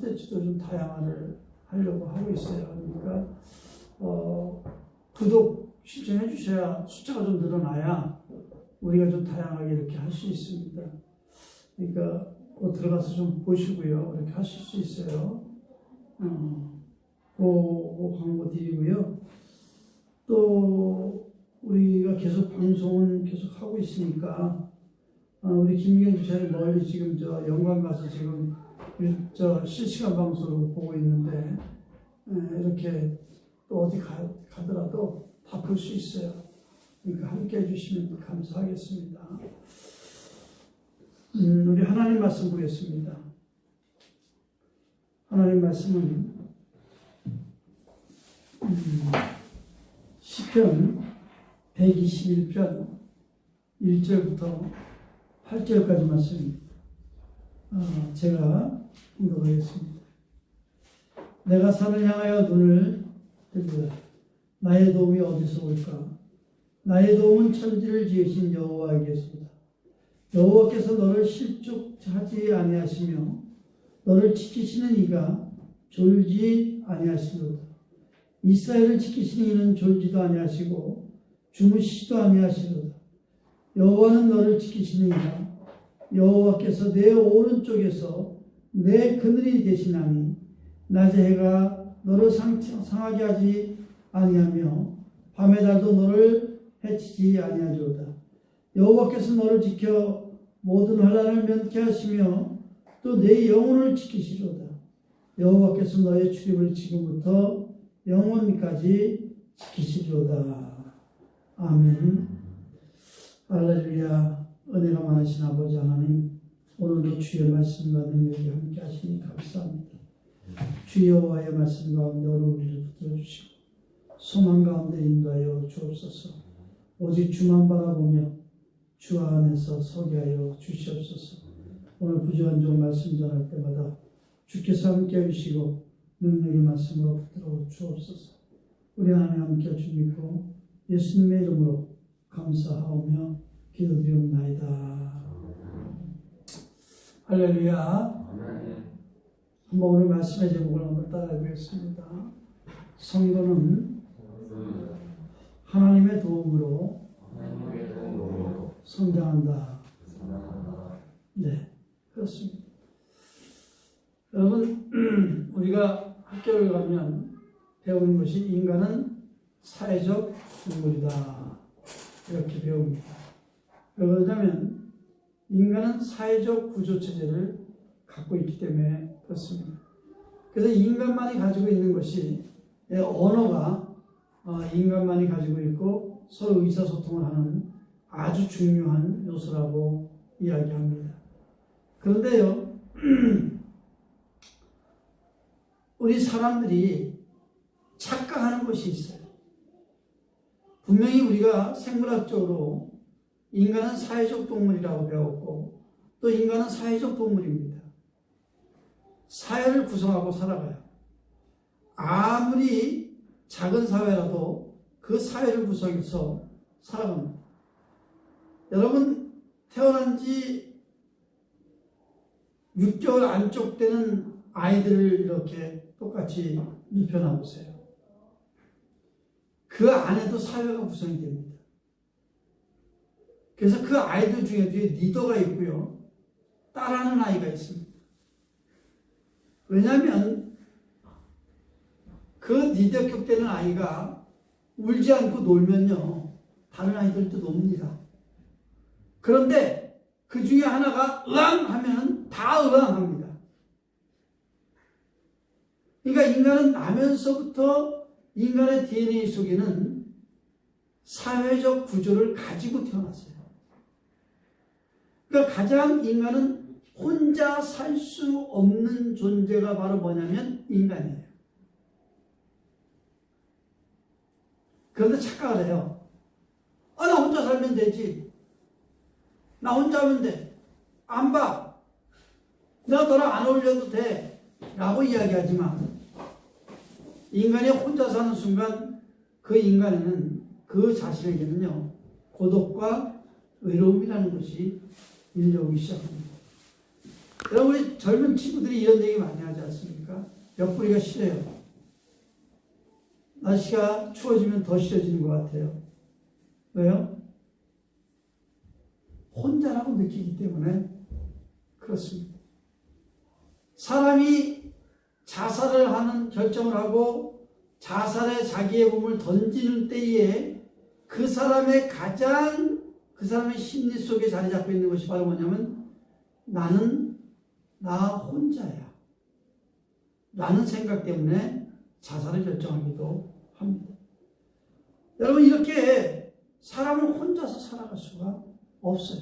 콘텐츠도 좀 다양화를 하려고 하고 있어요. 그러니까 구독 신청해 주셔야 숫자가 좀 늘어나야 우리가 좀 다양하게 이렇게 할 수 있습니다. 그러니까 들어가서 좀 보시고요. 이렇게 하실 수 있어요. 그 광고 드리고요. 또 우리가 계속 방송은 계속 하고 있으니까 우리 김미경 주차를 멀리 지금 영광 가서 지금 실시간 방송을 보고 있는데 이렇게 또 어디 가더라도 다 볼 수 있어요. 그러니까 함께 해주시면 감사하겠습니다. 우리 하나님 말씀 보겠습니다. 하나님 말씀은 시편 121편 1절부터 8절까지 말씀 제가 읽어보겠습니다. 내가 산을 향하여 눈을 들리라. 나의 도움이 어디서 올까? 나의 도움은 천지를 지으신 여호와에게서다. 여호와께서 너를 실족하지 아니하시며 너를 지키시는 이가 졸지 아니하시도다. 이스라엘을 지키시는 이는 졸지도 아니하시고 주무시지도 아니하시도다. 여호와는 너를 지키시는 이가 여호와께서 내 오른쪽에서 내 그늘이 되시나니 낮의 해가 너를 상하게 하지 아니하며 밤의 달도 너를 해치지 아니하리로다. 여호와께서 너를 지켜 모든 환난을 면케 하시며 또 내 영혼을 지키시리로다. 여호와께서 너의 출입을 지금부터 영원까지 지키시리로다. 아멘. 할렐루야. 은혜가 많으신 아버지 하나님, 오늘도 주의 말씀과 능력이 함께 하시니 감사합니다. 주 여호와의 말씀 가운데 우리를 붙들어주시고 소망 가운데 인도하여 주옵소서. 오직 주만 바라보며 주 안에서 서게 하여 주시옵소서. 오늘 부지런한 종 말씀 전할 때마다 주께서 함께 해주시고 능력의 말씀으로 붙들어 주옵소서. 우리 하나님 함께 주 믿고 예수님의 이름으로 감사하오며 기도드리옵나이다. 할렐루야. 한번 오늘 말씀의 제목을 한번 따라해 보겠습니다. 성도는 하나님의 도움으로 성장한다. 네, 그렇습니다. 여러분, 우리가 학교를 가면 배우는 것이 인간은 사회적 동물이다. 이렇게 배웁니다. 왜 그러냐면 인간은 사회적 구조체제를 갖고 있기 때문에 그렇습니다. 그래서 인간만이 가지고 있는 것이 언어가 인간만이 가지고 있고 서로 의사소통을 하는 아주 중요한 요소라고 이야기합니다. 그런데요, 우리 사람들이 착각하는 것이 있어요. 분명히 우리가 생물학적으로 인간은 사회적 동물이라고 배웠고 또 인간은 사회적 동물입니다. 사회를 구성하고 살아가요. 아무리 작은 사회라도 그 사회를 구성해서 살아갑니다. 여러분, 태어난 지 6개월 안쪽 되는 아이들을 이렇게 똑같이 눕혀놔 보세요. 그 안에도 사회가 구성이 됩니다. 그래서 그 아이들 중에도 리더가 있고요, 따라하는 아이가 있습니다. 왜냐하면 그 리더격 되는 아이가 울지 않고 놀면요, 다른 아이들도 놉니다. 그런데 그 중에 하나가 으앙 하면 다 으앙합니다. 그러니까 인간은 나면서부터 인간의 DNA 속에는 사회적 구조를 가지고 태어났어요. 그러니까 가장 인간은 혼자 살 수 없는 존재가 바로 뭐냐면 인간이에요. 그런데 착각을 해요. 나 혼자 살면 되지. 나 혼자 하면 돼. 안 봐. 내가 너랑 안 어울려도 돼. 라고 이야기하지만 인간이 혼자 사는 순간 그 인간에는 그 자신에게는요, 고독과 외로움이라는 것이 밀려오기 시작합니다. 여러분, 우리 젊은 친구들이 이런 얘기 많이 하지 않습니까? 옆구리가 시려요. 날씨가 추워지면 더 싫어지는 것 같아요. 왜요? 혼자라고 느끼기 때문에 그렇습니다. 사람이 자살을 하는 결정을 하고 자살에 자기의 몸을 던지는 때에 그 사람의 심리 속에 자리 잡고 있는 것이 바로 뭐냐면 나는 나 혼자야 라는 생각 때문에 자살을 결정하기도 합니다. 여러분, 이렇게 사람은 혼자서 살아갈 수가 없어요.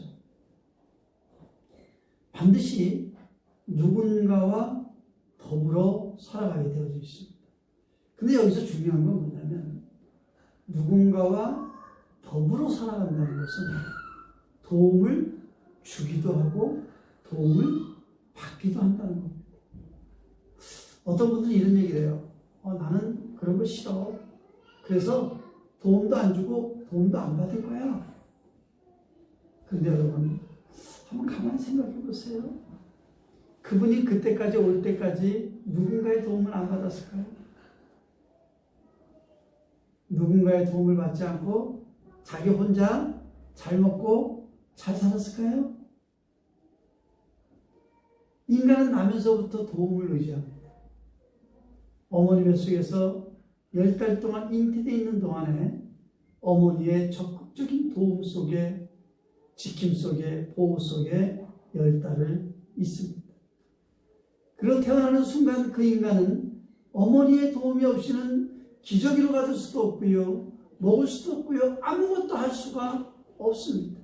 반드시 누군가와 더불어 살아가게 되어져 있습니다. 근데 여기서 중요한 건 뭐냐면 누군가와 더불어 살아간다는 것은 도움을 주기도 하고 도움을 받기도 한다는 겁니다. 어떤 분들은 이런 얘기를 해요. 나는 그런 거 싫어. 그래서 도움도 안 주고 도움도 안 받을 거야. 근데 여러분, 한번 가만히 생각해 보세요. 그분이 그때까지 올 때까지 누군가의 도움을 안 받았을까요? 누군가의 도움을 받지 않고 자기 혼자 잘 먹고 잘 살았을까요? 인간은 나면서부터 도움을 의지합니다. 어머니 뱃속에서 10달 동안 잉태되어 있는 동안에 어머니의 적극적인 도움 속에, 지킴 속에, 보호 속에 10달을 있습니다. 그리고 태어나는 순간 그 인간은 어머니의 도움이 없이는 기저귀로 가둘 수도 없고요, 먹을 수도 없고요, 아무것도 할 수가 없습니다.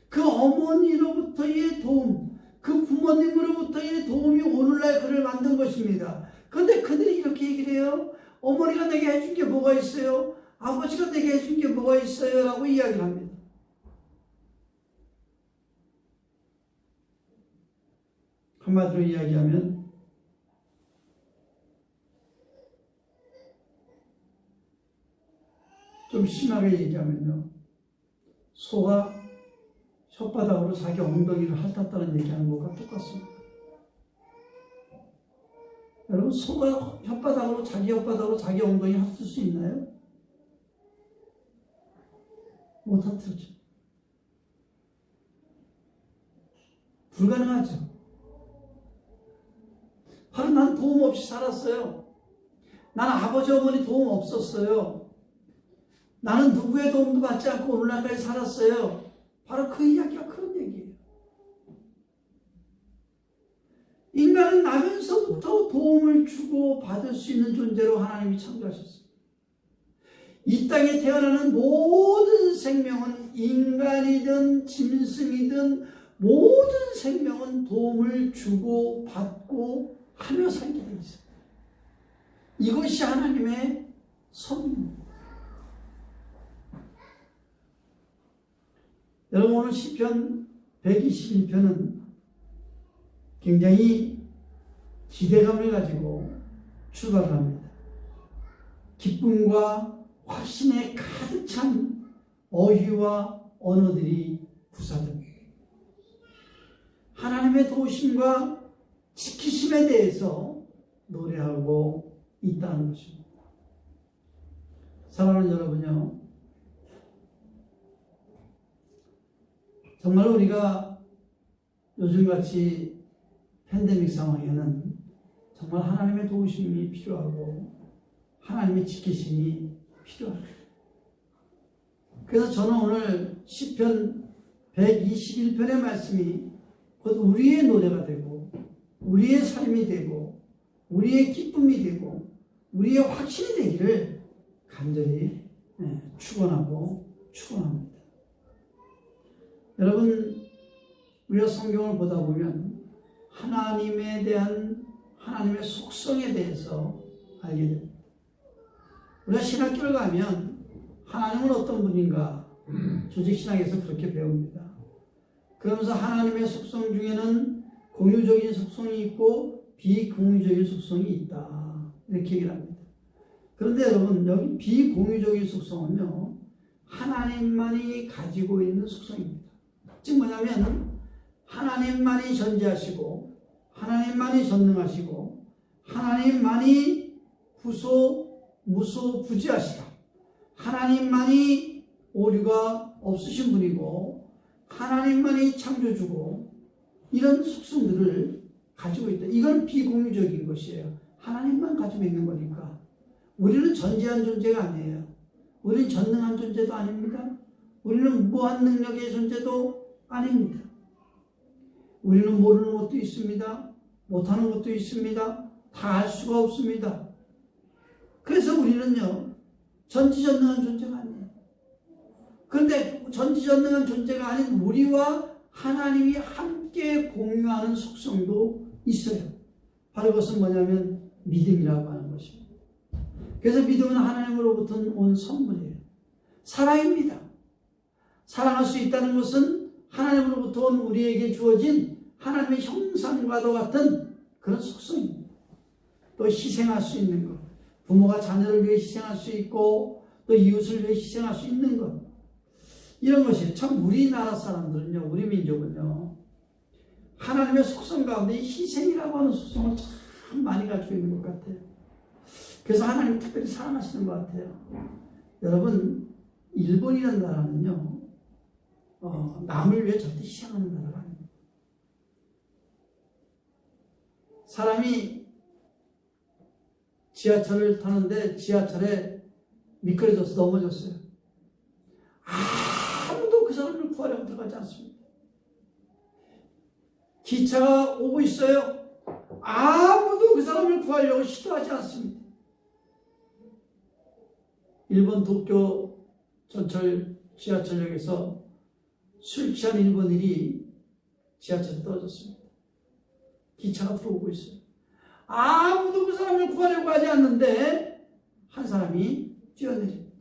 그 어머니로부터의 도움, 그 부모님으로부터의 도움이 오늘날 그를 만든 것입니다. 그런데 그들이 이렇게 얘기를 해요. 어머니가 내게 해준 게 뭐가 있어요? 아버지가 내게 해준 게 뭐가 있어요? 라고 이야기를 합니다. 한마디로 이야기하면 좀 심하게 얘기하면요, 소가 혓바닥으로 자기 엉덩이를 핥았다는 얘기하는 것과 똑같습니다. 여러분, 소가 자기 혓바닥으로 자기 엉덩이 핥을 수 있나요? 못 핥죠. 불가능하죠. 바로 난 도움 없이 살았어요. 나는 아버지 어머니 도움 없었어요. 나는 누구의 도움도 받지 않고 오늘날까지 살았어요. 바로 그 이야기가 그런 얘기예요. 인간은 나면서부터 도움을 주고 받을 수 있는 존재로 하나님이 창조하셨습니다. 이 땅에 태어나는 모든 생명은, 인간이든 짐승이든 모든 생명은 도움을 주고 받고 하며 살게 되어 있습니다. 이것이 하나님의 섭리입니다. 여러분, 오늘 시편 121편은 굉장히 기대감을 가지고 출발을 합니다. 기쁨과 확신에 가득 찬 어휘와 언어들이 구사됩니다. 하나님의 도우심과 지키심에 대해서 노래하고 있다는 것입니다. 사랑하는 여러분요, 정말 우리가 요즘같이 팬데믹 상황에는 정말 하나님의 도우심이 필요하고 하나님의 지키심이 필요합니다. 그래서 저는 오늘 시편 121편의 말씀이 곧 우리의 노래가 되고 우리의 삶이 되고 우리의 기쁨이 되고 우리의 확신이 되기를 간절히 축원합니다. 여러분, 우리가 성경을 보다 보면 하나님에 대한 하나님의 속성에 대해서 알게 됩니다. 우리가 신학교를 가면 하나님은 어떤 분인가 조직신학에서 그렇게 배웁니다. 그러면서 하나님의 속성 중에는 공유적인 속성이 있고 비공유적인 속성이 있다, 이렇게 얘기를 합니다. 그런데 여러분, 여기 비공유적인 속성은요, 하나님만이 가지고 있는 속성입니다. 즉 뭐냐면 하나님만이 존재하시고 하나님만이 전능하시고 하나님만이 무소부지하시다. 하나님만이 오류가 없으신 분이고 하나님만이 창조주고 이런 속성들을 가지고 있다. 이건 비공유적인 것이에요. 하나님만 가지고 있는 거니까. 우리는 전지한 존재가 아니에요. 우리는 전능한 존재도 아닙니다. 우리는 무한 능력의 존재도 아닙니다. 우리는 모르는 것도 있습니다. 못하는 것도 있습니다. 다 알 수가 없습니다. 그래서 우리는요, 전지전능한 존재가 아니에요. 그런데 전지전능한 존재가 아닌 우리와 하나님이 함께 공유하는 속성도 있어요. 바로 그것은 뭐냐면 믿음이라고 하는 것입니다. 그래서 믿음은 하나님으로부터 온 선물이에요. 사랑입니다. 사랑할 수 있다는 것은 하나님으로부터 온 우리에게 주어진 하나님의 형상과도 같은 그런 속성입니다. 또 희생할 수 있는 것. 부모가 자녀를 위해 희생할 수 있고 또 이웃을 위해 희생할 수 있는 것. 이런 것이 참 우리나라 사람들은요, 우리 민족은요, 하나님의 속성 가운데 희생이라고 하는 속성을 참 많이 가지고 있는 것 같아요. 그래서 하나님 특별히 사랑하시는 것 같아요. 여러분, 일본이라는 나라는요, 남을 위해 절대 희생하는 나라가 아닙니다. 사람이 지하철을 타는데 지하철에 미끄러져서 넘어졌어요. 아무도 그 사람을 구하려고 들어가지 않습니다. 기차가 오고 있어요. 아무도 그 사람을 구하려고 시도하지 않습니다. 일본 도쿄 전철 지하철역에서 술 취한 일본인이 지하철에 떨어졌습니다. 기차가 들어오고 있어요. 아무도 그 사람을 구하려고 하지 않는데 한 사람이 뛰어내립니다.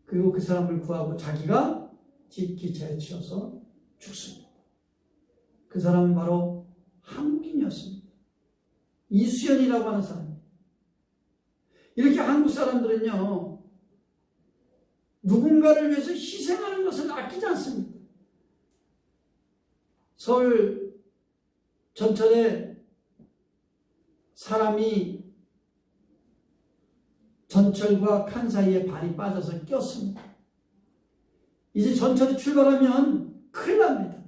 그리고 그 사람을 구하고 자기가 기차에 치여서 죽습니다. 그 사람은 바로 한국인이었습니다. 이수연이라고 하는 사람입니다. 이렇게 한국 사람들은요, 누군가를 위해서 희생하는 것을 아끼지 않습니다. 서울 전철에 사람이 전철과 칸 사이에 발이 빠져서 꼈습니다. 이제 전철이 출발하면 큰일 납니다.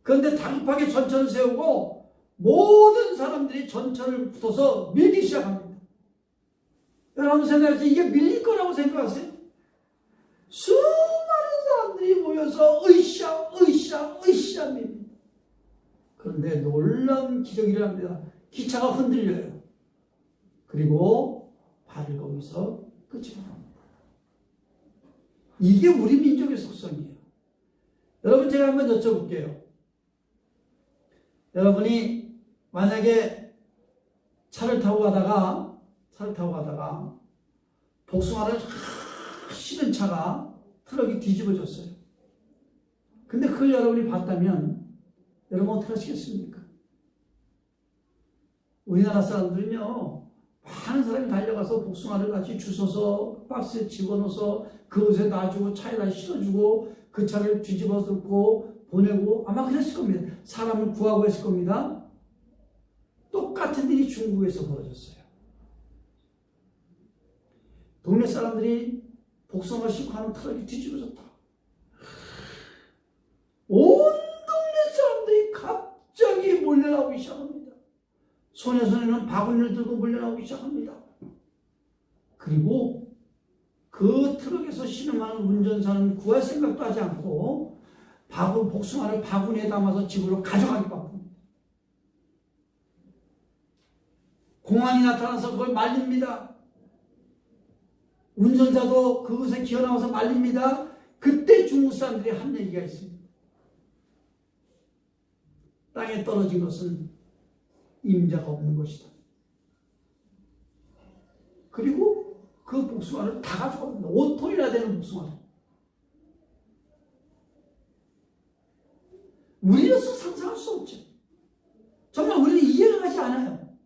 그런데 다급하게 전철을 세우고 모든 사람들이 전철을 붙어서 밀기 시작합니다. 여러분 생각하세요? 이게 밀릴 거라고 생각하세요? 수많은 사람들이 모여서 으쌰 밀립니다. 그런데 놀라운 기적이 일어납니다. 기차가 흔들려요. 그리고 발을 거기서 끝이 납니다. 이게 우리 민족의 속성이에요. 여러분, 제가 한번 여쭤볼게요. 여러분이 만약에 차를 타고 가다가 복숭아를 실은 차가 트럭이 뒤집어졌어요. 근데 그걸 여러분이 봤다면 여러분 어떻게 하시겠습니까? 우리나라 사람들은요, 많은 사람이 달려가서 복숭아를 같이 주워서 박스에 집어넣어서 그곳에 놔주고 차에다 실어주고 그 차를 뒤집어 놓고 보내고 아마 그랬을 겁니다. 사람을 구하고 했을 겁니다. 똑같은 일이 중국에서 벌어졌어요. 동네 사람들이 복숭아 싣고 하는 트럭이 뒤집어졌다. 온 동네 사람들이 갑자기 몰려나오기 시작합니다. 손에는 바구니를 들고 몰려나오기 시작합니다. 그리고 그 트럭에서 신음하는 운전사는 구할 생각도 하지 않고 복숭아를 바구니에 담아서 집으로 가져가기 바쁩니다. 공안이 나타나서 그걸 말립니다. 운전자도 그것에 기어나와서 말립니다. 그때 중국 사람들이 한 얘기가 있습니다. 땅에 떨어진 것은 임자가 없는 것이다. 그리고 그 복숭아를 다 가져갑니다. 5톤이나 되는 복숭아를. 우리로서 상상할 수 없죠. 정말 우리는 이해가 가지 않아요.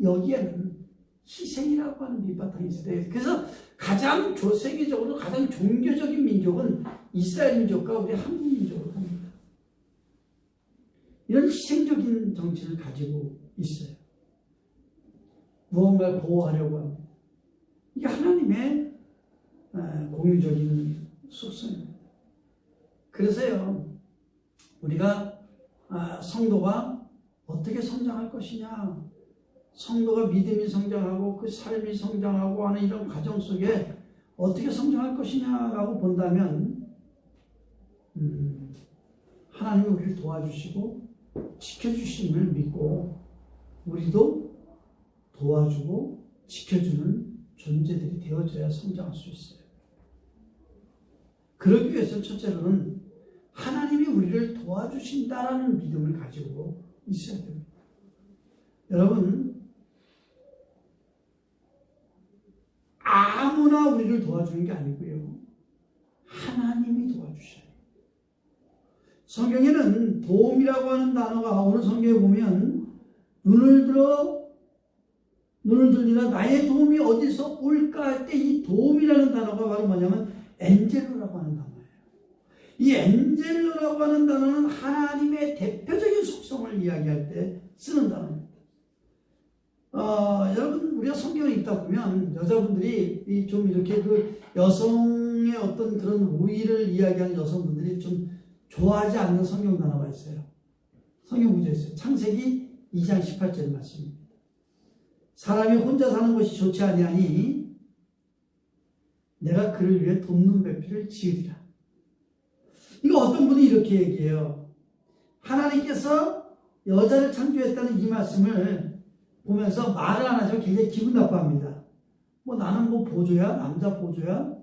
여기에는 희생이라고 하는 밑바탕이 있어요. 그래서 가장 세계적으로 가장 종교적인 민족은 이스라엘 민족과 우리 한국 민족을 봅니다. 이런 희생적인 정신을 가지고 있어요. 무언가를 보호하려고 합니다. 이게 하나님의 공유적인 속성입니다. 그래서요, 우리가 성도가 어떻게 성장할 것이냐, 성도가 믿음이 성장하고 그 삶이 성장하고 하는 이런 과정 속에 어떻게 성장할 것이냐라고 본다면 하나님이 우리를 도와주시고 지켜주심을 믿고 우리도 도와주고 지켜주는 존재들이 되어줘야 성장할 수 있어요. 그러기 위해서 첫째로는 하나님이 우리를 도와주신다라는 믿음을 가지고 있어야 됩니다. 여러분, 아무나 우리를 도와주는 게 아니고요, 하나님이 도와주셔요. 성경에는 도움이라고 하는 단어가 오늘 성경에 보면 눈을 들리라 나의 도움이 어디서 올까 할 때 이 도움이라는 단어가 바로 뭐냐면 엔젤로라고 하는 단어예요. 이 엔젤로라고 하는 단어는 하나님의 대표적인 속성을 이야기할 때 쓰는 단어입니다. 여러분, 우리가 성경을 읽다 보면 여자분들이 좀 이렇게 그 여성의 어떤 그런 우위를 이야기하는 여성분들이 좀 좋아하지 않는 성경 단어가 있어요. 성경 구절이 있어요. 창세기 2장 18절 말씀입니다. 사람이 혼자 사는 것이 좋지 아니하니 내가 그를 위해 돕는 배필을 지으리라. 이거 어떤 분이 이렇게 얘기해요. 하나님께서 여자를 창조했다는 이 말씀을 보면서 말을 안 하지만 굉장히 기분 나빠합니다. 뭐 나는 뭐 보조야? 남자 보조야?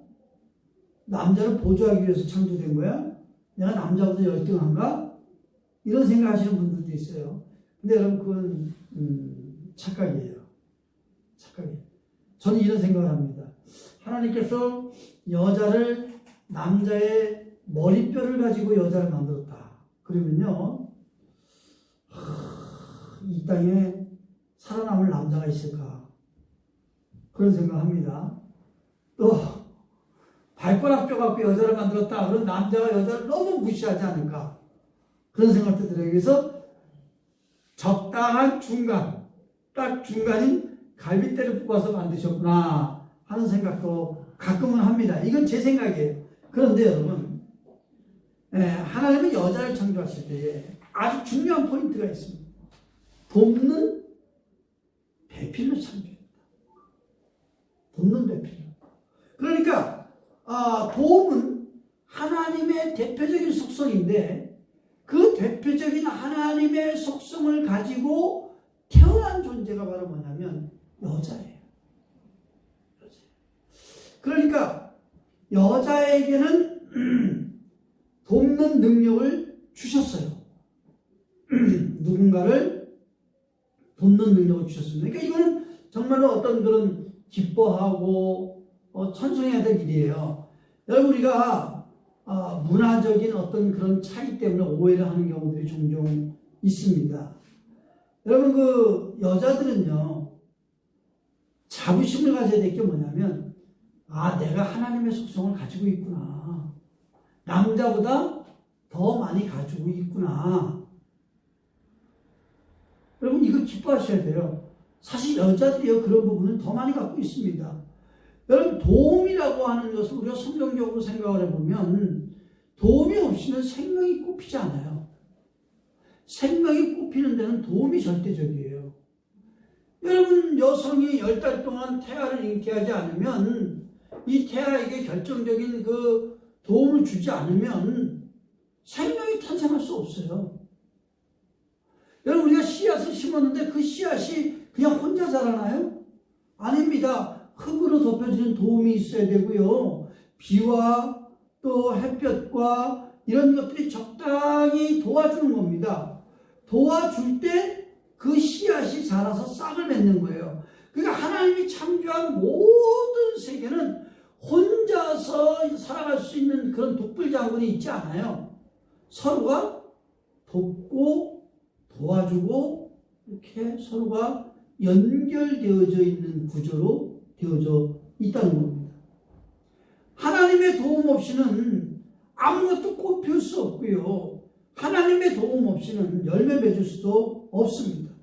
남자를 보조하기 위해서 창조된 거야? 내가 남자보다 열등한가? 이런 생각하시는 분들도 있어요. 근데 여러분, 그건 착각이에요. 착각이에요. 저는 이런 생각을 합니다. 하나님께서 여자를 남자의 머리뼈를 가지고 여자를 만들었다. 그러면요, 이 땅에 살아남을 남자가 있을까? 그런 생각합니다. 또 발가락 뼈 갖고 여자를 만들었다. 그런 남자가 여자를 너무 무시하지 않을까? 그런 생각도 들어요. 그래서 적당한 중간, 딱 중간인 갈빗대를 뽑아서 만드셨구나 하는 생각도 가끔은 합니다. 이건 제 생각이에요. 그런데 여러분, 하나님은 여자를 창조하실 때에 아주 중요한 포인트가 있습니다. 돕는 배필로 창조했다. 돕는 배필로. 그러니까 도움은 하나님의 대표적인 속성인데 그 대표적인 하나님의 속성을 가지고 태어난 존재가 바로 뭐냐면 여자예요. 그러니까 여자에게는 돕는 능력을 주셨어요. 누군가를 돕는 능력을 주셨습니다. 그러니까 이거는 정말로 어떤 그런 기뻐하고 찬송해야 될 일이에요. 여러분, 우리가 문화적인 어떤 그런 차이 때문에 오해를 하는 경우들이 종종 있습니다. 여러분, 그 여자들은요, 자부심을 가져야 될 게 뭐냐면, 내가 하나님의 속성을 가지고 있구나. 남자보다 더 많이 가지고 있구나. 여러분, 이거 기뻐하셔야 돼요. 사실 여자들이요, 그런 부분은 더 많이 갖고 있습니다. 여러분, 도움이라고 하는 것을 우리가 성경적으로 생각을 해보면 도움이 없이는 생명이 꽃피지 않아요. 생명이 꽃피는 데는 도움이 절대적이에요. 여러분, 여성이 10달 동안 태아를 잉태하지 않으면 이 태아에게 결정적인 그 도움을 주지 않으면 생명이 탄생할 수 없어요. 여러분, 우리가 씨앗을 심었는데 그 씨앗이 그냥 혼자 자라나요? 아닙니다. 흙으로 덮여지는 도움이 있어야 되고요. 비와 또 햇볕과 이런 것들이 적당히 도와주는 겁니다. 도와줄 때 그 씨앗이 자라서 싹을 맺는 거예요. 그러니까 하나님이 창조한 모든 세계는 혼자서 살아갈 수 있는 그런 독불장군이 있지 않아요. 서로가 돕고 도와주고 이렇게 서로가 연결되어져 있는 구조로 되어져 있다는 겁니다. 하나님의 도움 없이는 아무것도 꽃 피울 수 없고요. 하나님의 도움 없이는 열매 맺을 수도 없습니다.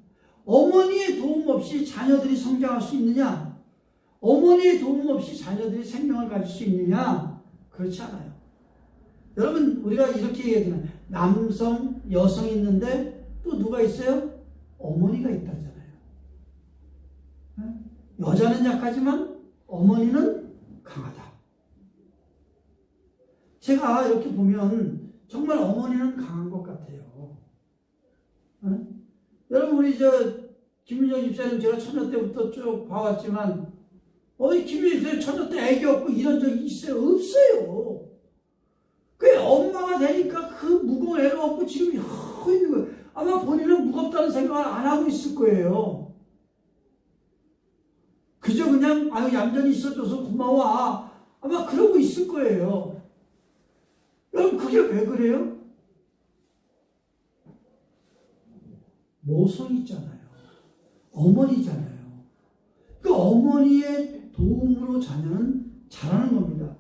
어머니의 도움 없이 자녀들이 성장할 수 있느냐? 어머니의 도움 없이 자녀들이 생명을 가질 수 있느냐? 그렇지 않아요. 여러분, 우리가 이렇게 얘기하잖아요. 남성, 여성이 있는데 또 누가 있어요? 어머니가 있다잖아요. 여자는 약하지만 어머니는 강하다. 제가 이렇게 보면 정말 어머니는 강한 것 같아요. 여러분, 우리 김민정 집사님 제가 처녀 때부터 쭉 봐왔지만 김민정 집사님 처녀 때 애기 없고 이런 적이 있어요? 없어요. 그 엄마가 되니까 그 무거운 애를 업고 지금 하고 있는 거예요. 아마 본인은 무겁다는 생각을 안 하고 있을 거예요. 그저 그냥 얌전히 있어줘서 고마워. 아마 그러고 있을 거예요. 여러분, 그게 왜 그래요? 모성이 있잖아요. 어머니잖아요. 그 어머니의 도움으로 자녀는 자라는 겁니다.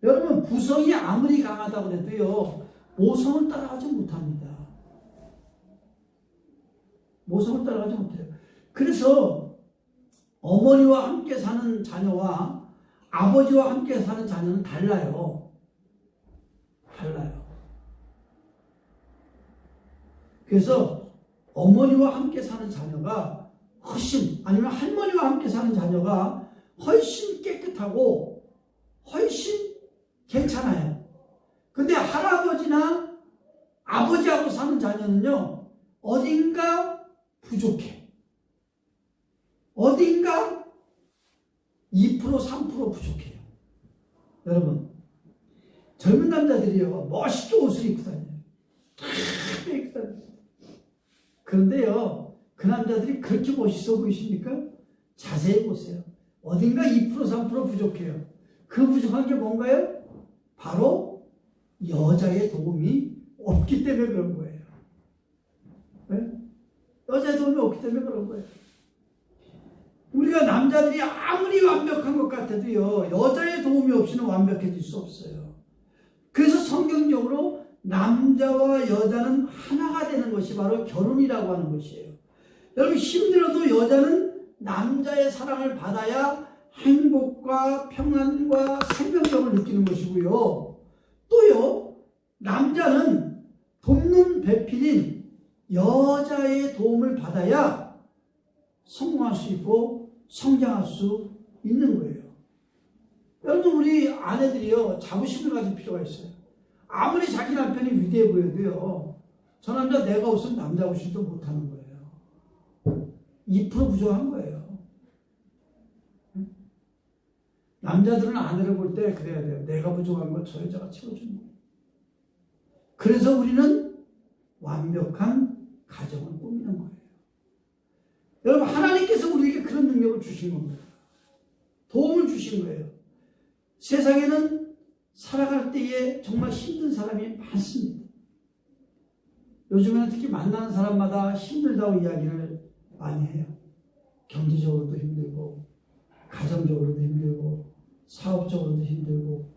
여러분, 부성이 아무리 강하다고 해도요, 모성을 따라가지 못합니다. 모성을 따라가지 못해요. 그래서 어머니와 함께 사는 자녀와 아버지와 함께 사는 자녀는 달라요. 달라요. 그래서 어머니와 함께 사는 자녀가 훨씬, 아니면 할머니와 함께 사는 자녀가 훨씬 깨끗하고 훨씬 괜찮아요. 근데 할아버지나 아버지하고 사는 자녀는요, 어딘가 부족해. 어딘가 2%, 3% 부족해요. 여러분, 젊은 남자들이요, 멋있게 옷을 입고 다녀요. 그런데요, 그 남자들이 그렇게 멋있어 보이십니까? 자세히 보세요. 어딘가 2%, 3% 부족해요. 그 부족한 게 뭔가요? 바로 여자의 도움이 없기 때문에 그런 거예요. 네? 여자의 도움이 없기 때문에 그런 거예요. 우리가 남자들이 아무리 완벽한 것 같아도요, 여자의 도움이 없이는 완벽해질 수 없어요. 그래서 성경적으로 남자와 여자는 하나가 되는 것이 바로 결혼이라고 하는 것이에요. 여러분, 힘들어도 여자는 남자의 사랑을 받아야 행복과 평안과 생명력을 느끼는 것이고요. 또요, 남자는 돕는 배필인 여자의 도움을 받아야 성공할 수 있고 성장할 수 있는 거예요. 여러분, 우리 아내들이요, 자부심을 가질 필요가 있어요. 아무리 자기 남편이 위대해 보여도요, 저 남자 내가 없으면 남자 없이도 못하는 거예요. 2% 부족한 거예요. 남자들은 아내를 볼 때 그래야 돼요. 내가 부족한 걸 저 여자가 채워주는 거예요. 그래서 우리는 완벽한 가정을 꾸미는 거예요. 여러분, 하나님께서 우리에게 그런 능력을 주신 겁니다. 도움을 주신 거예요. 세상에는 살아갈 때에 정말 힘든 사람이 많습니다. 요즘에는 특히 만나는 사람마다 힘들다고 이야기를 많이 해요. 경제적으로도 힘들고, 가정적으로도 힘들고, 사업적으로도 힘들고,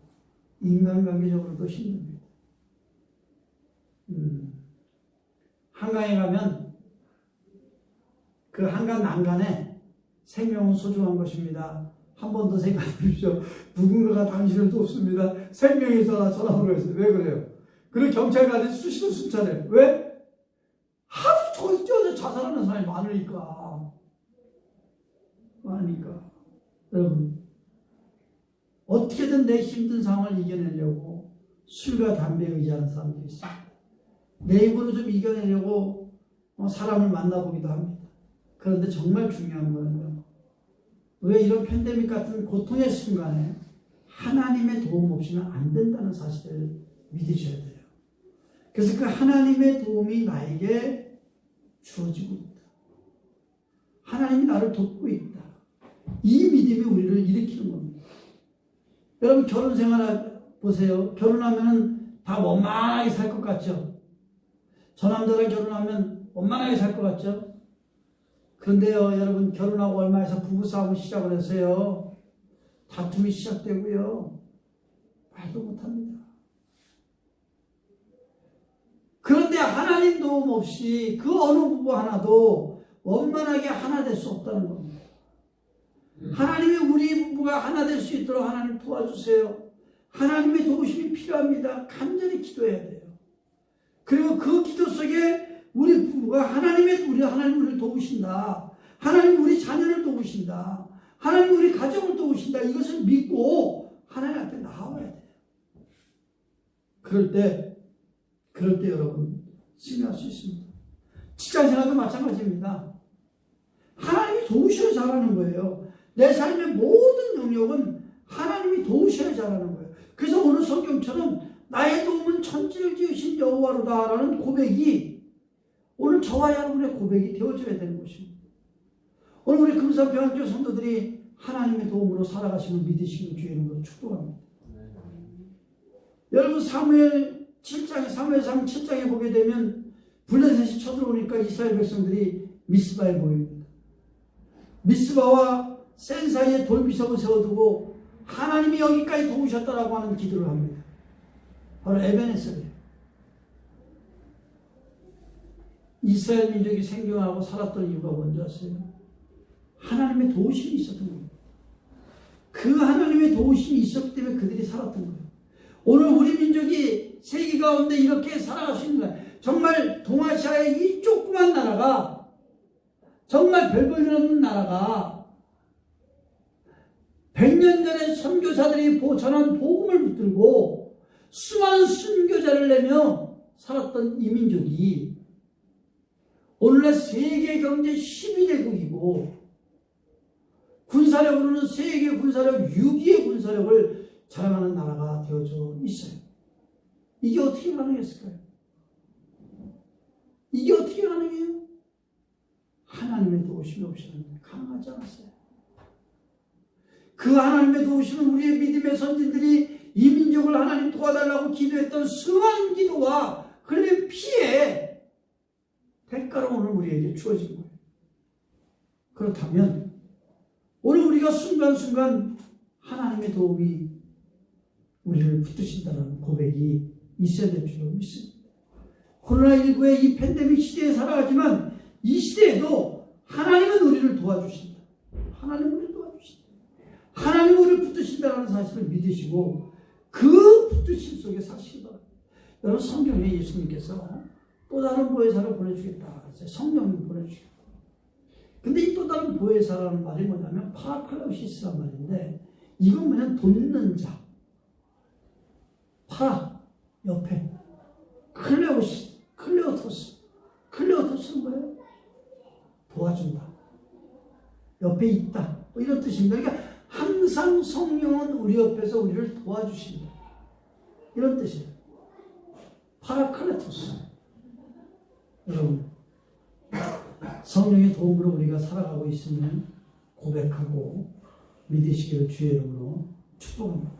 인간관계적으로도 힘듭니다. 한강에 가면 그 한강 난간에 생명은 소중한 것입니다. 한 번 더 생각해 보십시오. 누군가가 당신을 돕습니다. 생명이 전화번호가 있어요. 왜 그래요? 그리고 경찰관이 수시로 순찰해요. 왜? 하도 저기 뛰어서 자살하는 사람이 많으니까. 여러분, 어떻게든 내 힘든 상황을 이겨내려고 술과 담배에 의지하는 사람들이 있습니다. 내 입으로 좀 이겨내려고 사람을 만나보기도 합니다. 그런데 정말 중요한 거는요, 왜 이런 팬데믹 같은 고통의 순간에 하나님의 도움 없이는 안 된다는 사실을 믿으셔야 돼요. 그래서 그 하나님의 도움이 나에게 주어지고 있다. 하나님이 나를 돕고 있다. 이 믿음이 우리를 일으키는 겁니다. 여러분, 결혼 생활 보세요. 결혼하면 다 원만하게 살 것 같죠? 저 남자랑 결혼하면 원만하게 살 것 같죠? 그런데요, 여러분, 결혼하고 얼마 해서 부부싸움을 시작을 해서요, 다툼이 시작되고요, 말도 못합니다. 그런데 하나님 도움 없이 그 어느 부부 하나도 원만하게 하나 될 수 없다는 겁니다. 하나님이 우리 부부가 하나 될 수 있도록 하나님 도와주세요. 하나님의 도우심이 필요합니다. 간절히 기도해야 돼요. 그리고 그 기도 속에 우리 부부가 하나님 우리를 도우신다. 하나님 우리 자녀를 도우신다. 하나님 우리 가정을 도우신다. 이것을 믿고 하나님 앞에 나와야 돼요. 그럴 때 여러분 승리할 수 있습니다. 직장생활도 마찬가지입니다. 하나님이 도우셔야 잘하는 거예요. 내 삶의 모든 영역은 하나님이 도우셔야 잘하는 거예요. 그래서 오늘 성경처럼 나의 도움은 천지를 지으신 여호와로다라는 고백이 오늘 저와 여러분의 고백이 되어줘야 되는 것입니다. 오늘 우리 금산평안교회 성도들이 하나님의 도움으로 살아가시는 믿으시는 주의 이름으로 축복합니다. 여러분 사무엘상 7장에 보게 되면 블레셋이 쳐들어오니까 이스라엘 백성들이 미스바에 모입니다. 미스바와 센 사이에 돌비석을 세워두고 하나님이 여기까지 도우셨다라고 하는 기도를 합니다. 바로 에베네셀이에요. 이스라엘 민족이 생존하고 살았던 이유가 뭔지 아세요? 하나님의 도우심이 있었던 겁니다. 그 하나님의 도우심이 있었기 때문에 그들이 살았던 거예요. 오늘 우리 민족이 세계 가운데 이렇게 살아갈 수 있는 거예요. 정말 동아시아의 이 조그만 나라가, 정말 별볼일 없는 나라가 100년 전에 선교사들이 전한 복음을 붙들고 수많은 순교자를 내며 살았던 이 민족이 오늘날 세계 경제 12대국이고 군사력으로는 세계 군사력 6위의 군사력을 자랑하는 나라가 되어져 있어요. 이게 어떻게 가능했을까요? 이게 어떻게 가능해요? 하나님의 도우심이 없이는 가능하지 않았어요. 그 하나님의 도우심은 우리의 믿음의 선진들이 이 민족을 하나님 도와달라고 기도했던 수많은 기도와 흘린 피의 대가로 오늘 우리에게 주어진 거예요. 그렇다면 오늘 우리가 순간순간 하나님의 도움이 우리를 붙드신다는 고백이 있어야 될 줄로 믿습니다. 코로나19의 이 팬데믹 시대에 살아가지만 이 시대에도 하나님은 우리를 도와주신다. 하나님은 우리를 도와주신다. 하나님은 우리를 붙드신다는 사실을 믿으시고 그 붙드심 속에 사시기 바랍니다. 여러분 성경에 예수님께서 또 다른 보혜사를 보내주겠다. 성령을 보내주겠다. 근데 이 또 다른 보혜사라는 말이 뭐냐면 파라클라우시스란 말인데 이건 뭐냐면 돕는 자. 파라 옆에 클레오토스는 뭐예요? 도와준다. 옆에 있다. 뭐 이런 뜻입니다. 그러니까 항상 성령은 우리 옆에서 우리를 도와주신다. 이런 뜻이에요. 파라클레토스. 여러분 성령의 도움으로 우리가 살아가고 있으면 고백하고 믿으시기를 주의 이름으로 축복합니다.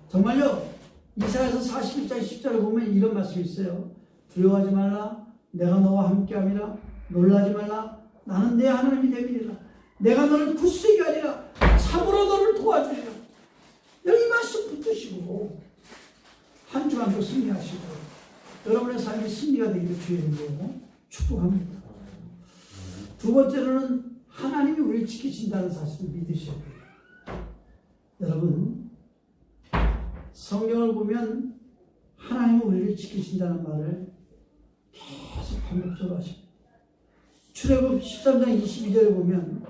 정말요 이사야서 41장 10절을 보면 이런 말씀이 있어요. 두려워하지 말라. 내가 너와 함께함이라. 놀라지 말라. 나는 내 하나님이 되리라. 내가 너를 굳세게 하리라. 참으로 너를 도와주리라. 여기 말씀 붙드시고 한 주간도 승리하시고 여러분의 삶이 승리가 되기를 주의 이름으로 축복합니다. 두 번째로는 하나님이 우리를 지키신다는 사실을 믿으셔야 돼요. 여러분 성경을 보면 하나님은 우리를 지키신다는 말을 계속 반복적으로 하십니다. 출애굽 13장 22절에 보면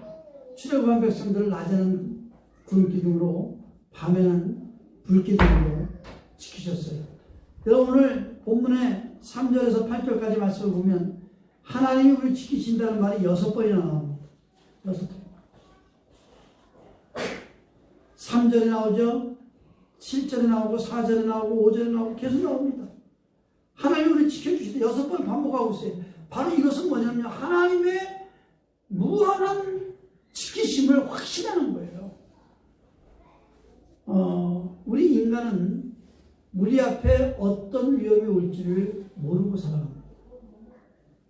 출애굽한 백성들을 낮에는 구름 기둥으로 밤에는 불 기둥으로 지키셨어요. 여러분 오늘 본문의 3절에서 8절까지 말씀을 보면 하나님이 우리를 지키신다는 말이 6번이나 나옵니다. 6번. 3절에 나오죠. 7절에 나오고 4절에 나오고 5절에 나오고 계속 나옵니다. 하나님이 우리를 지켜주시되 6번 반복하고 있어요. 바로 이것은 뭐냐면 하나님의 무한한 지키심을 확신하는 거예요. 우리 인간은 우리 앞에 어떤 위험이 올지를 모르고 살아갑니다.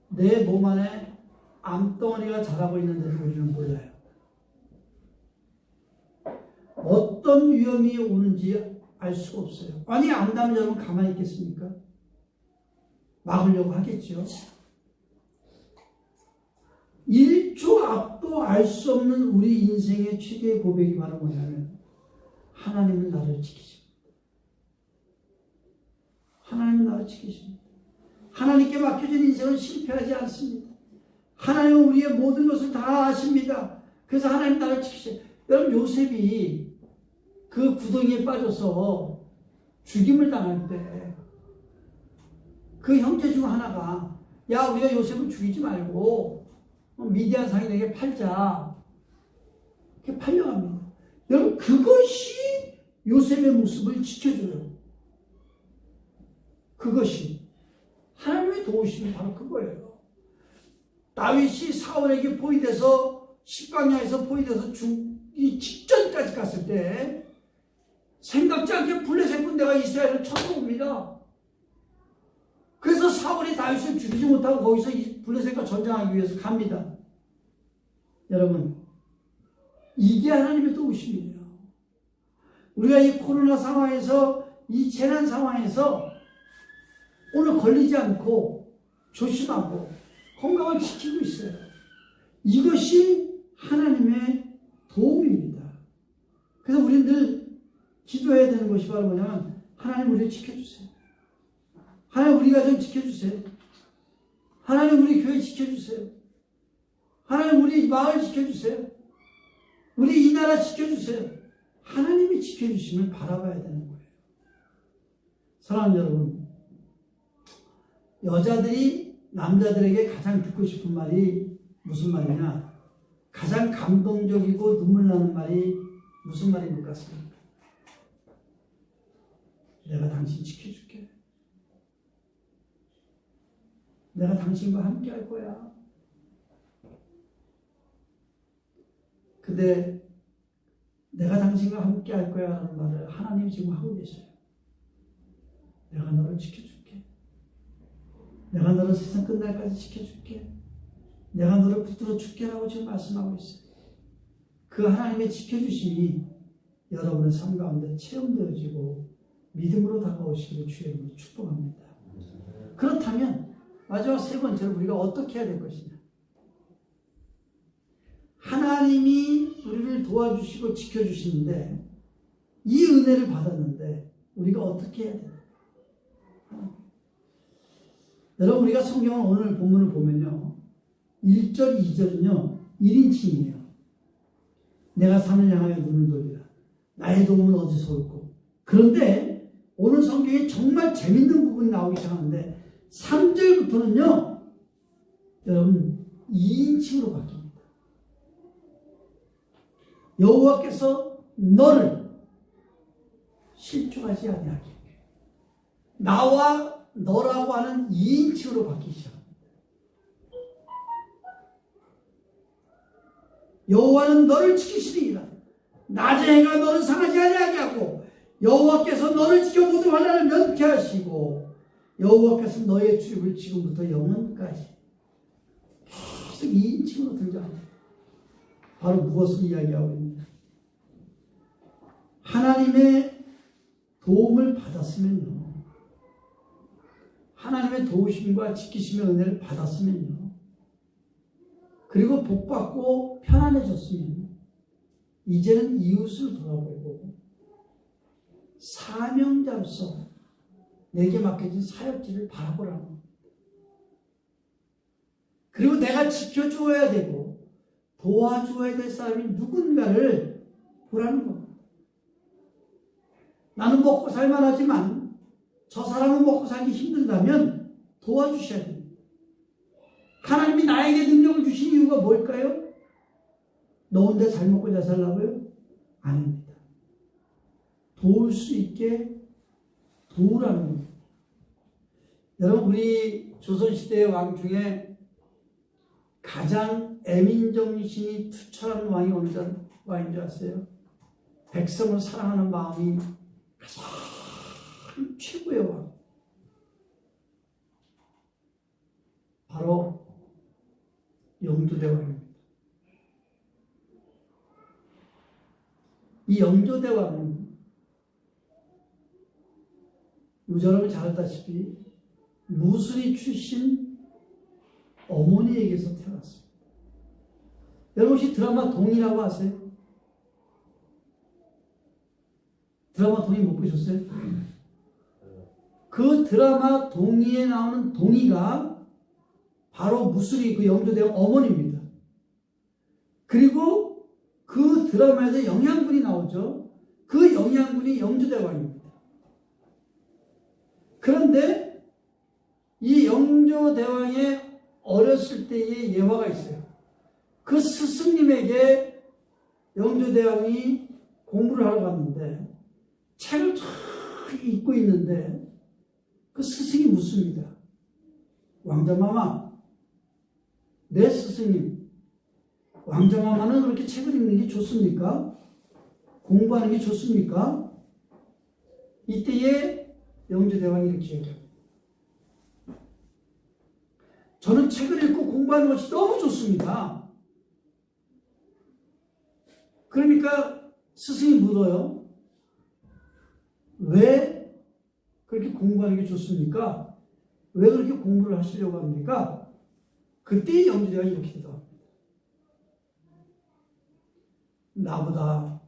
내 몸 안에 암덩어리가 자라고 있는데도 우리는 몰라요. 어떤 위험이 오는지 알 수가 없어요. 아니 안다면 여러분 가만히 있겠습니까? 막으려고 하겠죠. 1초 앞도 알 수 없는 우리 인생의 최대의 고백이 바로 뭐냐면 하나님은 나를 지키십니다. 하나님은 나를 지키십니다. 하나님께 맡겨진 인생은 실패하지 않습니다. 하나님은 우리의 모든 것을 다 아십니다. 그래서 하나님 나를 지키세요. 여러분, 요셉이 그 구덩이에 빠져서 죽임을 당할 때 그 형제 중 하나가 야, 우리가 요셉을 죽이지 말고 미디안 상인에게 팔자. 이렇게 팔려갑니다. 여러분, 그것이 요셉의 모습을 지켜줘요. 그것이 하나님의 도우심이 바로 그거예요. 다윗이 사울에게 포위돼서 십강야에서 포위돼서 죽기 직전까지 갔을 때 생각지 않게 블레셋 군대가 이스라엘을 쳐들어옵니다. 그래서 사울이 다윗을 죽이지 못하고 거기서 블레셋과 전쟁하기 위해서 갑니다. 여러분, 이게 하나님의 도우심이에요. 우리가 이 코로나 상황에서, 이 재난 상황에서 오늘 걸리지 않고 조심하고 건강을 지키고 있어요. 이것이 하나님의 도움입니다. 그래서 우리는 늘 기도해야 되는 것이 바로 뭐냐면 하나님 우리를 지켜주세요. 하나님 우리 가정 지켜주세요. 하나님 우리 교회 지켜주세요. 하나님 우리 마을 지켜주세요. 우리 이 나라 지켜주세요. 하나님이 지켜주시면 바라봐야 되는 거예요. 사랑하는 여러분, 여자들이 남자들에게 가장 듣고 싶은 말이 무슨 말이냐? 가장 감동적이고 눈물 나는 말이 무슨 말인 것 같습니까? 내가 당신 지켜줄게. 내가 당신과 함께 할 거야. 근데 내가 당신과 함께 할 거야 라는 말을 하나님이 지금 하고 계셔요. 내가 너를 지켜줄게. 내가 너를 세상 끝날까지 지켜줄게. 내가 너를 붙들어 줄게라고 지금 말씀하고 있어요. 그 하나님의 지켜주심이 여러분의 삶 가운데 체험되어지고 믿음으로 다가오시기를 주의 이름으로 축복합니다. 그렇다면 마지막 세 번째로 우리가 어떻게 해야 될 것이냐? 하나님이 우리를 도와주시고 지켜주시는데 이 은혜를 받았는데 우리가 어떻게 해야 되나? 여러분, 우리가 성경을 오늘 본문을 보면요, 1절, 2절은요 1인칭이에요. 내가 산을 향하여 눈을 돌리라. 나의 도움은 어디서 올고. 그런데 오늘 성경에 정말 재밌는 부분이 나오기 시작하는데 3절부터는요 여러분 2인칭으로 바뀝니다. 여호와께서 너를 실족하지 아니하게. 나와 너라고 하는 2인칭으로 바뀌기 시작합니다. 여호와는 너를 지키시리이다. 낮의 해가 너를 상하지 아니하게 하고 여호와께서 너를 지켜 모든 환난을 면케 하시고 여호와께서 너의 출입을 지금부터 영원까지. 계속 2인칭으로 등장합니다. 바로 무엇을 이야기하고 있느냐? 하나님의 도움을 받았으면요, 하나님의 도우심과 지키심의 은혜를 받았으면요, 그리고 복받고 편안해졌으면 이제는 이웃을 돌아보고 사명자로서 내게 맡겨진 사역지를 바라보라는 겁니다. 그리고 내가 지켜주어야 되고 도와주어야 될 사람이 누군가를 보라는 겁니다. 나는 먹고 살만하지만 저 사람은 먹고 살기 힘들다면 도와주셔야 됩니다. 하나님이 나에게 능력을 주신 이유가 뭘까요? 너 혼자 잘 먹고 잘 살라고요? 아닙니다. 도울 수 있게 도우라는 겁니다. 여러분, 우리 조선시대의 왕 중에 가장 애민정신이 투철한 왕이 어느 왕인 줄 아세요? 백성을 사랑하는 마음이 가장 최고의 왕. 바로 영조대왕입니다. 이 영조대왕은 여러분 잘 알다시피 무술이 출신 어머니에게서 태어났습니다. 여러분 혹시 드라마 동이라고 아세요? 드라마 동이 못 보셨어요? 그 드라마 동이에 나오는 동이가 바로 무술이 그 영조대왕 어머니입니다. 그리고 그 드라마에서 영양군이 나오죠. 그 영양군이 영조대왕입니다. 그런데 이 영조대왕의 어렸을 때의 예화가 있어요. 그 스승님에게 영조대왕이 공부를 하러 갔는데 책을 쫙 읽고 있는데 그 스승이 묻습니다. 왕자마마, 내 스승님, 왕자마마는 그렇게 책을 읽는 게 좋습니까? 공부하는 게 좋습니까? 이때에 영조대왕이 이렇게 얘기합니다. 저는 책을 읽고 공부하는 것이 너무 좋습니다. 그러니까 스승이 물어요. 왜 그렇게 공부하는 게 좋습니까? 왜 그렇게 공부를 하시려고 합니까? 그때 영조대왕이 이렇게 대답합니다. 나보다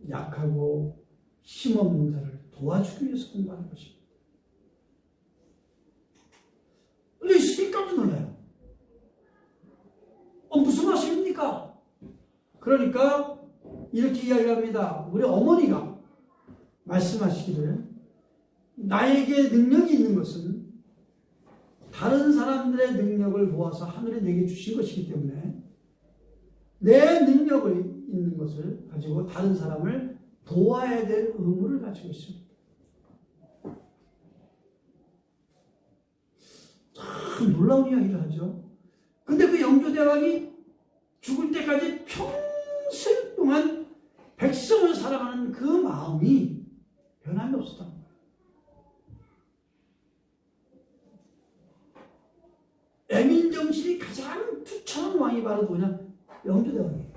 약하고 힘없는 자를 도와주기 위해서 공부하는 것입니다. 근데 스승이 깜짝 놀라요. 무슨 말씀입니까? 그러니까 이렇게 이야기합니다. 우리 어머니가 말씀하시기를 나에게 능력이 있는 것은 다른 사람들의 능력을 모아서 하늘에 내게 주신 것이기 때문에 내 능력을 있는 것을 가지고 다른 사람을 도와야 될 의무를 가지고 있습니다. 참 놀라운 이야기를 하죠. 근데 그 영조대왕이 죽을 때까지 평생 동안 백성을 사랑하는 그 마음이 변함이 없었단 말이에요. 애민정신이 가장 투철한 왕이 바로 누구냐? 영조대왕이에요.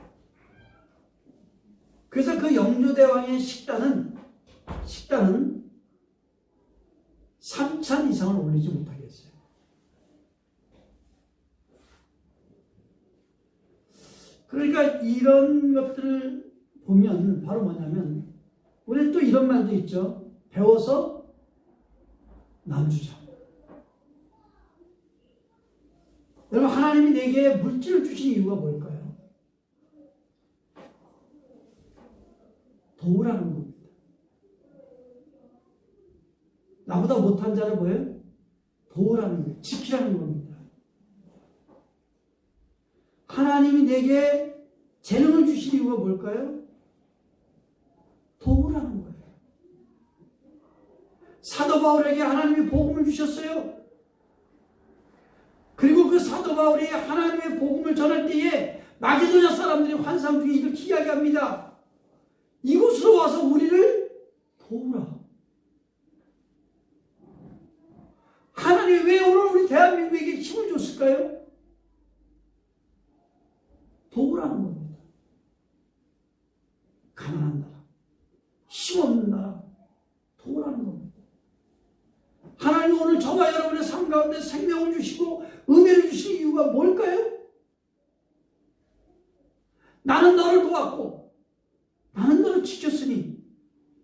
그래서 그 영조대왕의 식단은 3찬 이상을 올리지 못하게 했어요. 그러니까 이런 것들을 보면 바로 뭐냐면 우리 또 이런 말도 있죠. 배워서 남주자. 여러분 하나님이 내게 물질을 주신 이유가 뭘까요? 도우라는 겁니다. 나보다 못한 자를 뭐예요? 도우라는 거예요. 지키라는 겁니다. 하나님이 내게 재능을 주신 이유가 뭘까요? 도우라는 거예요. 사도 바울에게 하나님이 복음을 주셨어요. 그리고 그 사도 바울이 하나님의 복음을 전할 때에 마게도냐 사람들이 환상 중에 이렇게 이야기합니다. 이곳으로 와서 우리를 도우라. 하나님이 왜 오늘 우리 대한민국에게 힘을 줬을까요? 도우라는 겁니다. 가난한 나라, 힘없는 나라, 도우라는 겁니다. 하나님 오늘 저와 여러분의 삶 가운데 생명을 주시고 은혜를 주신 이유가 뭘까요? 나는 너를 도왔고 나는 너를 지켰으니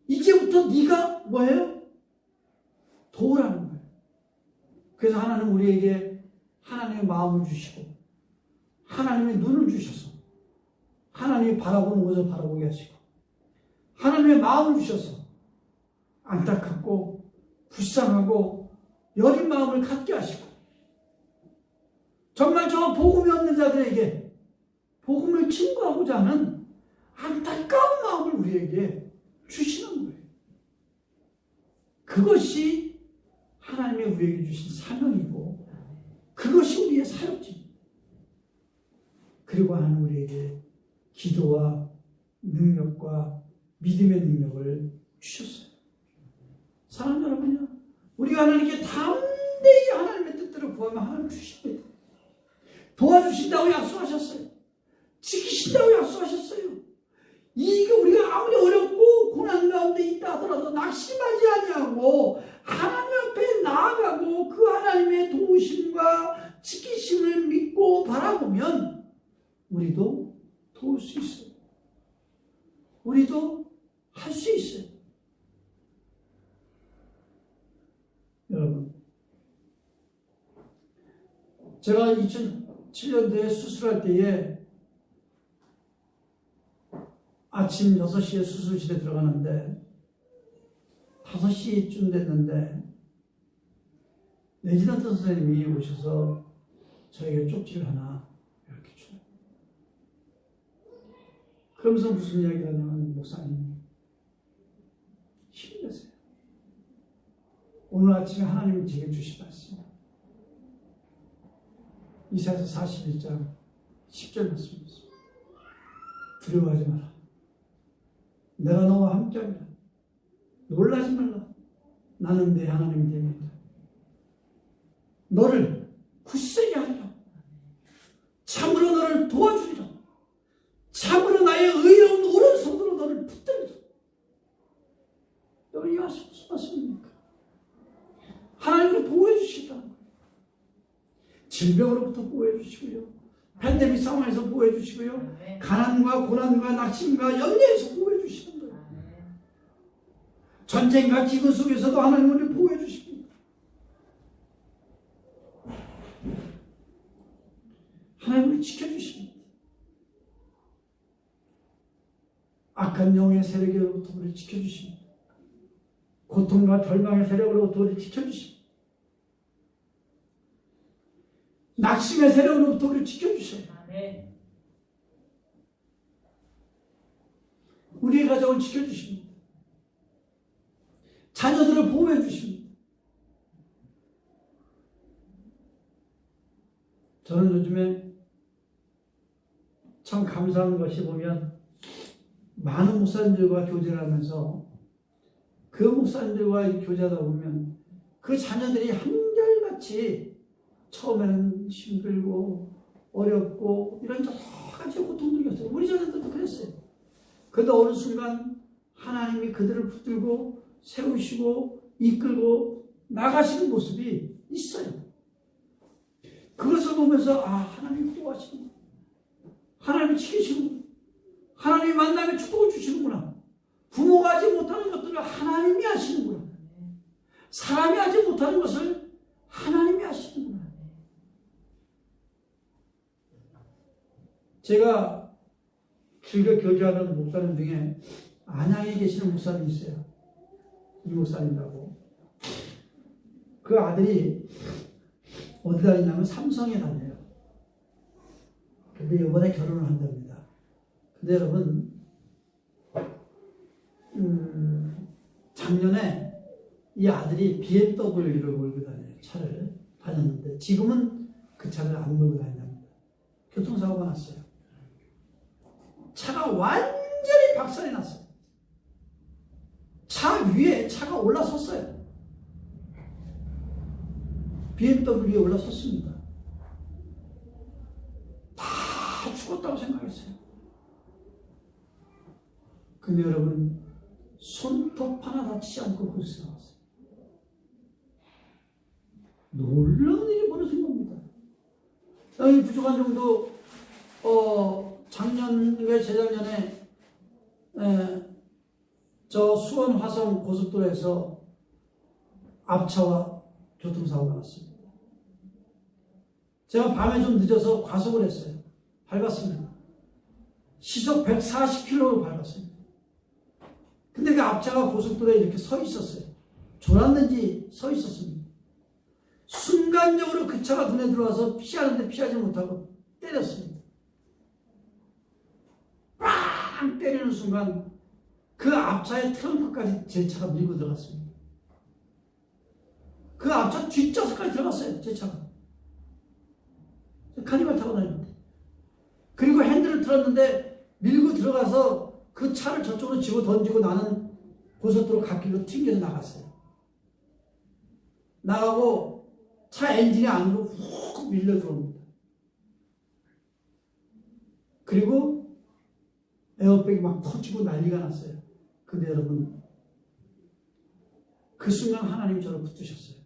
이제부터 네가 뭐예요? 도우라는 거예요. 그래서 하나님 우리에게 하나님의 마음을 주시고 하나님의 눈을 주셔서 하나님이 바라보는 것을 바라보게 하시고 하나님의 마음을 주셔서 안타깝고 불쌍하고 여린 마음을 갖게 하시고 정말 저 복음이 없는 자들에게 복음을 증거하고자 하는 안타까운 마음을 우리에게 주시는 거예요. 그것이 하나님의 우리에게 주신 사명이고 그것이 우리의 사역입니다. 그리고 하나님 우리에게 기도와 능력과 믿음의 능력을 주셨어요. 사랑하는 여러분요, 우리가 하나님께 담대히 하나님의 뜻대로 구하면 하나님 주십니다. 도와주신다고 약속하셨어요. 지키신다고 약속하셨어요. 이게 우리가 아무리 어렵고 고난 가운데 있다 하더라도 낙심하지 아니하고 하나님 앞에 나아가고 그 하나님의 도우심과 지키심을 믿고 바라보면 우리도 도울 수 있어요. 우리도 할 수 있어요. 여러분, 제가 2007년도에 수술할 때에 아침 6시에 수술실에 들어가는데 5시쯤 됐는데 레지던트 선생님이 오셔서 저에게 쪽지를 하나 이렇게 줘요. 그러면서 무슨 이야기를 하냐면, 목사님 힘내세요. 오늘 아침에 하나님이 제게 주신 말씀, 이사야서 41장 10절 말씀입니다. 두려워하지 마라. 내가 너와 함께하리라. 놀라지 말라. 나는 내 하나님이 됩니다. 너를 굳세게 하리라. 참으로 너를 도와주리라. 참으로 나의 의로운 오른손으로 너를 붙들리라. 여러분, 이 말씀 무슨 말씀입니까? 하나님으로 보호해 주시다. 질병으로부터 보호해 주시고요, 팬데믹 상황에서 보호해 주시고요, 가난과 고난과 낙심과 연례에서 보호해 주시는 거예요. 전쟁과 기근 속에서도 하나님 우리를 보호해 주십니다. 하나님 우리를 지켜주십니다. 악한 영의 세력으로부터 우리를 지켜주십니다. 고통과 절망의 세력으로부터 우리를 지켜주십니다. 낙심의 세력으로부터 우리를 지켜주셔요. 우리의 가정을 지켜주십니다. 자녀들을 보호해 주십니다. 저는 요즘에 참 감사한 것이, 보면 많은 목사님들과 교제를 하면서 그 목사님들과 교제하다 보면 그 자녀들이 한결같이 처음에는 힘들고 어렵고 이런 여러 가지 고통들이 있어요. 우리 자녀들도 그랬어요. 그런데 어느 순간 하나님이 그들을 붙들고 세우시고 이끌고 나가시는 모습이 있어요. 그것을 보면서, 아, 하나님이 보호하시는구나. 하나님이 지키시는구나. 하나님이 만남에 축복을 주시는구나. 부모가 하지 못하는 것들을 하나님이 하시는구나. 사람이 하지 못하는 것을 하나님이 하시는구나. 제가 즐겨 교제하는 목사님 중에 안양에 계시는 목사님이 있어요. 이 목사님이라고. 그 아들이 어디 다니냐면 삼성에 다녀요. 근데 이번에 결혼을 한답니다. 근데 여러분, 작년에 이 아들이 BMW를 몰고 다녀요. 차를 다녔는데 지금은 그 차를 안 몰고 다닌답니다. 교통사고가 났어요. 차가 완전히 박살이 났어요. 차 위에 차가 올라섰어요. BMW에 올라섰습니다. 다 죽었다고 생각했어요. 근데 여러분, 손톱 하나 다치지 않고 거기서 나왔어요. 놀라운 일이 벌어진 겁니다. 이 부족한 정도, 작년에 재작년에 저 수원 화성 고속도로에서 앞차와 교통사고가 났습니다. 제가 밤에 좀 늦어서 과속을 했어요. 밟았습니다. 시속 140km로 밟았습니다. 근데 그 앞차가 고속도로에 이렇게 서 있었어요. 졸았는지 서 있었습니다. 순간적으로 그 차가 눈에 들어와서 피하는데 피하지 못하고 때렸습니다. 빵 때리는 순간 그 앞차의 트렁크까지 제 차가 밀고 들어갔습니다. 그 앞차 뒷좌석까지 들어갔어요. 제 차가. 카니발 타고 다니는데. 그리고 핸들을 들었는데 밀고 들어가서 그 차를 저쪽으로 집어 던지고 나는 고속도로 갓길로 튕겨서 나갔어요. 나가고 차 엔진이 안으로 훅 밀려 들어옵니다. 그리고 에어백이 막 터지고 난리가 났어요. 근데 여러분, 그 순간 하나님이 저를 붙드셨어요.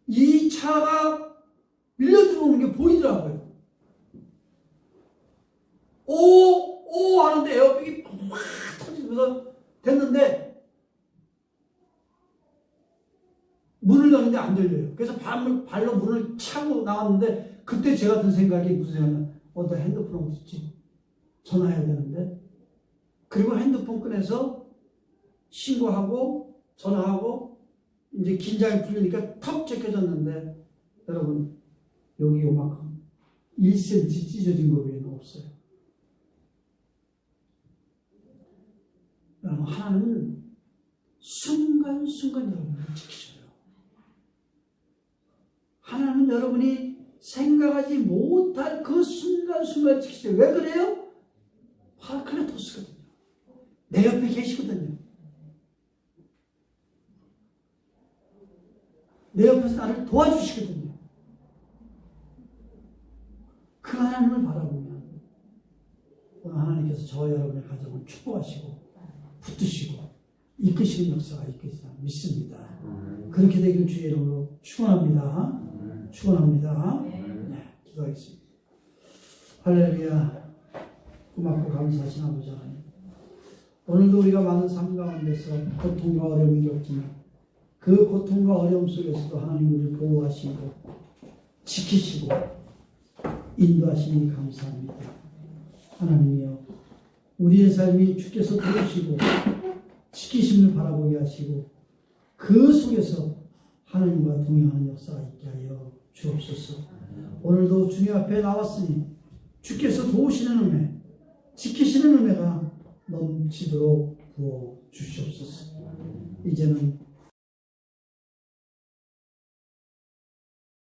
이 차가 밀려 들어오는 게 보이더라고요. 오 하는데 에어백이 확 터지면서 됐는데 문을 여는데 안 열려요. 그래서 발로 문을 차고 나왔는데 그때 제가 든 생각이 무슨 생각이냐면 나 핸드폰 어디 있지? 전화해야 되는데. 그리고 핸드폰 꺼내서 신고하고 전화하고 이제 긴장이 풀리니까 턱 제껴졌는데 여러분 여기 요만큼 1cm 찢어진 거 외에는 없어요. 여러분 하나님은 순간순간 여러분을 지키셔요. 하나님은 여러분이 생각하지 못할 그 순간순간 지키셔요. 왜 그래요? 파라클레토스거든요. 내 옆에 계시거든요. 내 옆에서 나를 도와주시거든요. 그 하나님을 바라보면 오늘 하나님께서 저와 여러분의 가정을 축복하시고 붙드시고 이끄시는 역사가 있겠다 믿습니다. 그렇게 되길 주의 이름으로 축원합니다. 축원합니다. 네, 기도하겠습니다. 할렐루야. 고맙고 감사하신 아버지 하나님, 오늘도 우리가 많은 삶 가운데서 고통과 어려움이 겪지만 그 고통과 어려움 속에서도 하나님 우리를 보호하시고 지키시고 인도하시니 감사합니다. 하나님이여, 우리의 삶이 주께서 도우시고 지키심을 바라보게 하시고 그 속에서 하나님과 동행하는 역사가 있게 하여 주옵소서. 오늘도 주님 앞에 나왔으니 주께서 도우시는 은혜, 지키시는 은혜가 넘치도록 부어 주시옵소서. 이제는